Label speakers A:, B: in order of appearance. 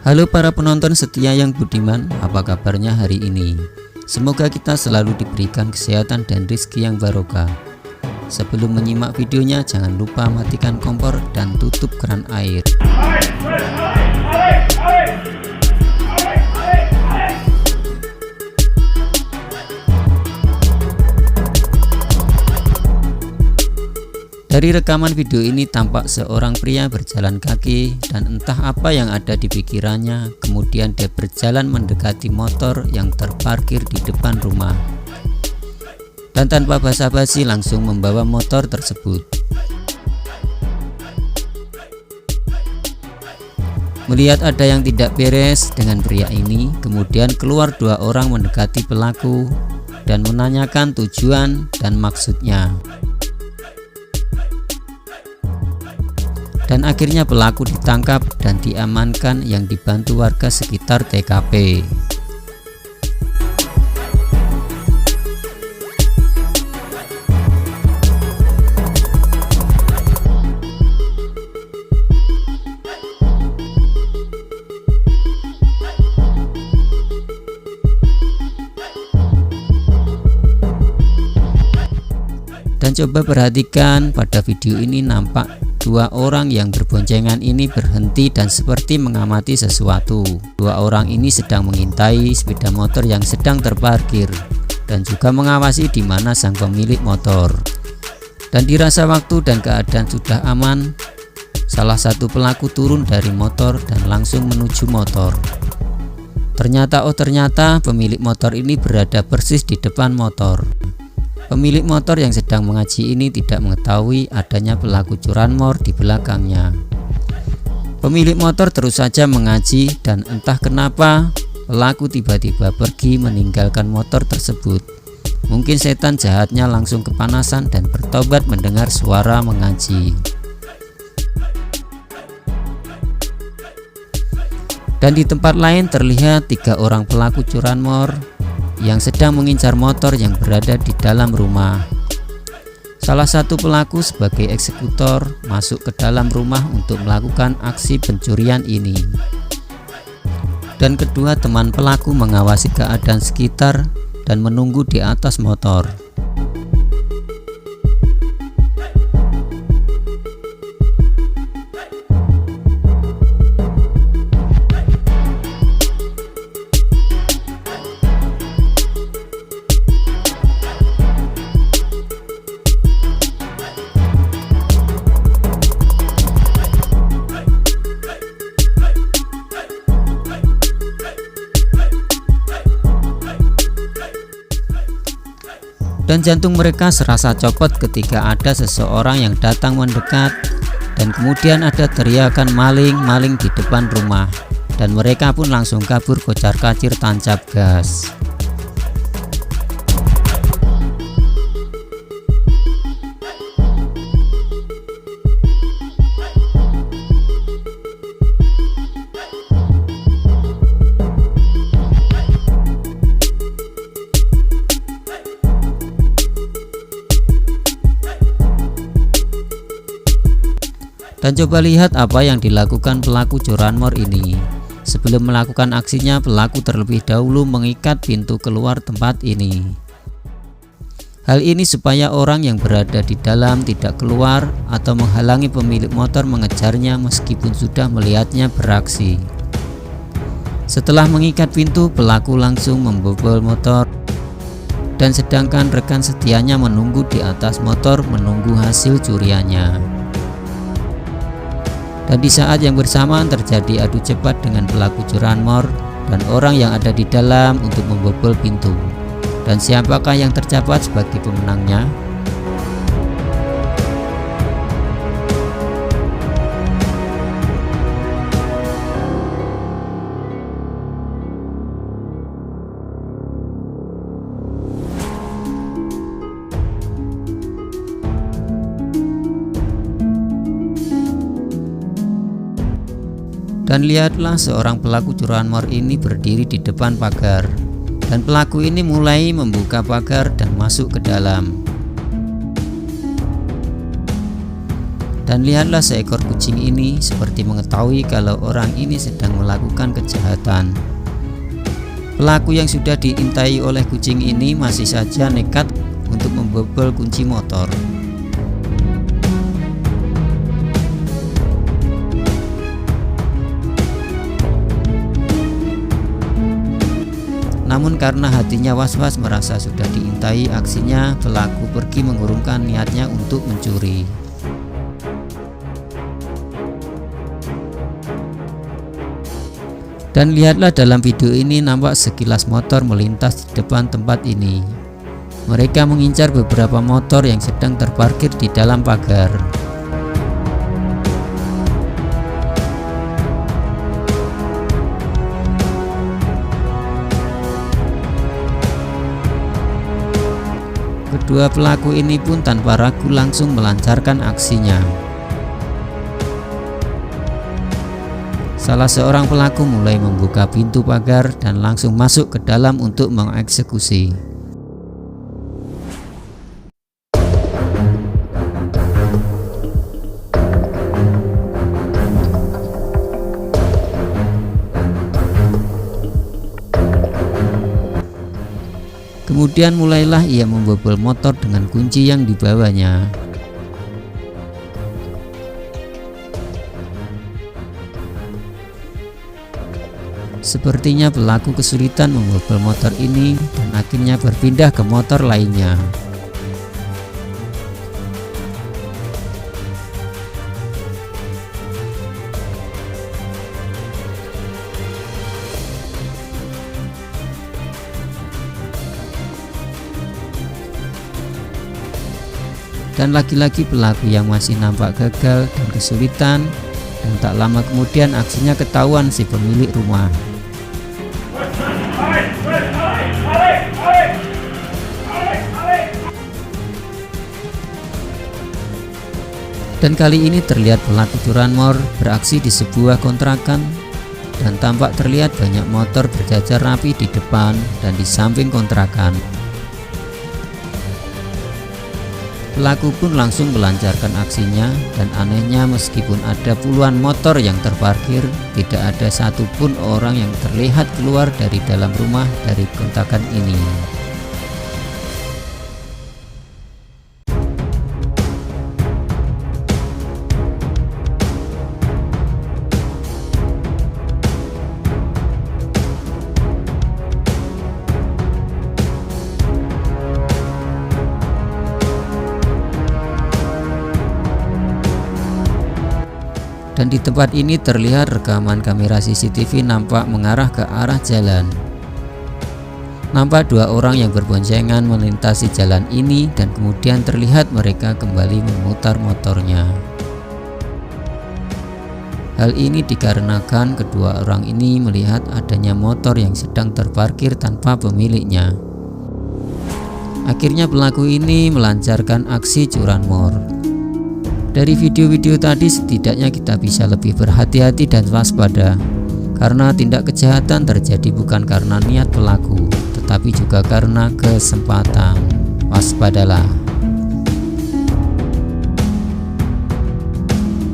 A: Halo para penonton setia yang budiman, apa kabarnya hari ini? Semoga kita selalu diberikan kesehatan dan rezeki yang barokah. Sebelum menyimak videonya, jangan lupa matikan kompor dan tutup keran air. Dari rekaman video ini tampak seorang pria berjalan kaki dan entah apa yang ada di pikirannya, kemudian dia berjalan mendekati motor yang terparkir di depan rumah dan tanpa basa-basi langsung membawa motor tersebut. Melihat ada yang tidak beres dengan pria ini, kemudian keluar dua orang mendekati pelaku dan menanyakan tujuan dan maksudnya. Dan akhirnya pelaku ditangkap dan diamankan yang dibantu warga sekitar TKP. Dan coba perhatikan pada video ini, nampak dua orang yang berboncengan ini berhenti dan seperti mengamati sesuatu. Dua orang ini sedang mengintai sepeda motor yang sedang terparkir dan juga mengawasi di mana sang pemilik motor. Dan dirasa waktu dan keadaan sudah aman, salah satu pelaku turun dari motor dan langsung menuju motor. Ternyata pemilik motor ini berada persis di depan motor. Pemilik motor yang sedang mengaji ini tidak mengetahui adanya pelaku curanmor di belakangnya. Pemilik motor terus saja mengaji dan entah kenapa pelaku tiba-tiba pergi meninggalkan motor tersebut. Mungkin setan jahatnya langsung kepanasan dan bertobat mendengar suara mengaji. Dan di tempat lain terlihat tiga orang pelaku curanmor yang sedang mengincar motor yang berada di dalam rumah. Salah satu pelaku sebagai eksekutor masuk ke dalam rumah untuk melakukan aksi pencurian ini. Dan kedua teman pelaku mengawasi keadaan sekitar dan menunggu di atas motor. Dan jantung mereka serasa copot ketika ada seseorang yang datang mendekat dan kemudian ada teriakan maling di depan rumah dan mereka pun langsung kabur kocar-kacir tancap gas. Dan coba lihat apa yang dilakukan pelaku curanmor ini. Sebelum melakukan aksinya, pelaku terlebih dahulu mengikat pintu keluar tempat ini. Hal ini supaya orang yang berada di dalam tidak keluar atau menghalangi pemilik motor mengejarnya meskipun sudah melihatnya beraksi. Setelah mengikat pintu, pelaku langsung membobol motor dan sedangkan rekan setianya menunggu di atas motor menunggu hasil curiannya. Dan di saat yang bersamaan terjadi adu cepat dengan pelaku curanmor dan orang yang ada di dalam untuk membobol pintu. Dan siapakah yang tercatat sebagai pemenangnya? Dan lihatlah seorang pelaku curanmor ini berdiri di depan pagar. Dan pelaku ini mulai membuka pagar dan masuk ke dalam. Dan lihatlah seekor kucing ini seperti mengetahui kalau orang ini sedang melakukan kejahatan. Pelaku yang sudah diintai oleh kucing ini masih saja nekat untuk membobol kunci motor. Namun karena hatinya was-was merasa sudah diintai aksinya, pelaku pergi mengurungkan niatnya untuk mencuri. Dan lihatlah dalam video ini nampak sekilas motor melintas di depan tempat ini. Mereka mengincar beberapa motor yang sedang terparkir di dalam pagar. Kedua pelaku ini pun tanpa ragu langsung melancarkan aksinya. Salah seorang pelaku mulai membuka pintu pagar dan langsung masuk ke dalam untuk mengeksekusi. Kemudian mulailah ia membobol motor dengan kunci yang dibawanya. Sepertinya pelaku kesulitan membobol motor ini dan akhirnya berpindah ke motor lainnya. Dan lagi-lagi pelaku yang masih nampak gagal dan kesulitan, dan tak lama kemudian aksinya ketahuan si pemilik rumah. Dan kali ini terlihat pelaku curanmor beraksi di sebuah kontrakan, dan tampak terlihat banyak motor berjajar rapi di depan dan di samping kontrakan. Pelaku pun langsung melancarkan aksinya, dan anehnya meskipun ada puluhan motor yang terparkir, tidak ada satupun orang yang terlihat keluar dari dalam rumah dari kontrakan ini. Dan di tempat ini terlihat rekaman kamera CCTV nampak mengarah ke arah jalan. Nampak dua orang yang berboncengan melintasi jalan ini dan kemudian terlihat mereka kembali memutar motornya. Hal ini dikarenakan kedua orang ini melihat adanya motor yang sedang terparkir tanpa pemiliknya. Akhirnya pelaku ini melancarkan aksi curanmor. Dari video-video tadi setidaknya kita bisa lebih berhati-hati dan waspada, karena tindak kejahatan terjadi bukan karena niat pelaku, tetapi juga karena kesempatan. Waspadalah.